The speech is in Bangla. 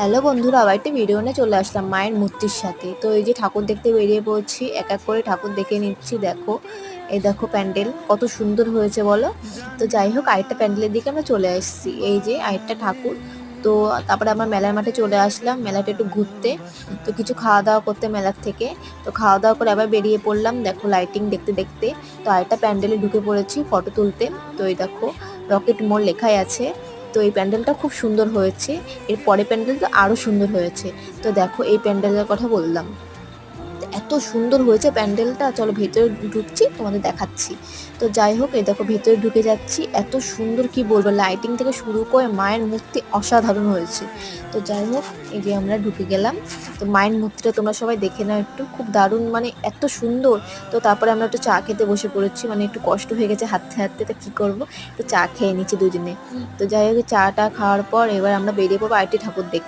হ্যালো বন্ধুরা, আবার একটা ভিডিও নিয়ে চলে আসলাম মায়ের মূর্তির সাথে। তো এই যে ঠাকুর দেখতে বেরিয়ে পড়ছি, এক এক করে ঠাকুর দেখে নিচ্ছি। দেখো, এই দেখো প্যান্ডেল কত সুন্দর হয়েছে বলো। তো যাই হোক, আরেকটা প্যান্ডেলের দিকে আমরা চলে আসছি। এই যে আরেকটা ঠাকুর। তো তারপরে আমরা মেলার মাঠে চলে আসলাম, মেলাটা একটু ঘুরতে। তো কিছু খাওয়া দাওয়া করতে মেলার থেকে। তো খাওয়া দাওয়া করে আবার বেরিয়ে পড়লাম, দেখো লাইটিং দেখতে দেখতে। তো আরেকটা প্যান্ডেলে ঢুকে পড়েছি ফটো তুলতে। তো এই দেখো, রকেট মোড় লেখাই আছে। তো এই প্যান্ডেলটা খুব সুন্দর হয়েছে। এর পরের প্যান্ডেলটা আরো সুন্দর হয়েছে। তো দেখো, এই প্যান্ডেলের কথা বললাম, এত সুন্দর হয়েছে প্যান্ডেলটা। চলো ভেতরে ঢুকছি, তোমাদের দেখাচ্ছি। তো যাই হোক, এই দেখো ভেতরে ঢুকে যাচ্ছি। এত সুন্দর, কি বলবো, লাইটিং থেকে শুরু করে মায়ের মূর্তি অসাধারণ হয়েছে। তো যাই হোক, এই যে আমরা ঢুকে গেলাম। তো মায়ের মূর্তিটা তোমরা সবাই দেখে নাও একটু, খুব দারুণ, মানে এত সুন্দর। তো তারপরে আমরা একটু চা খেতে বসে পড়েছি, মানে একটু কষ্ট হয়ে গেছে হাঁটতে হাঁটতে, তো কী করবো, একটু চা খেয়ে নিচ্ছি দুজনে। তো যাই হোক, চাটা খাওয়ার পর এবার আমরা বেরিয়ে পড়বো আরেকটি ঠাকুর দেখতে।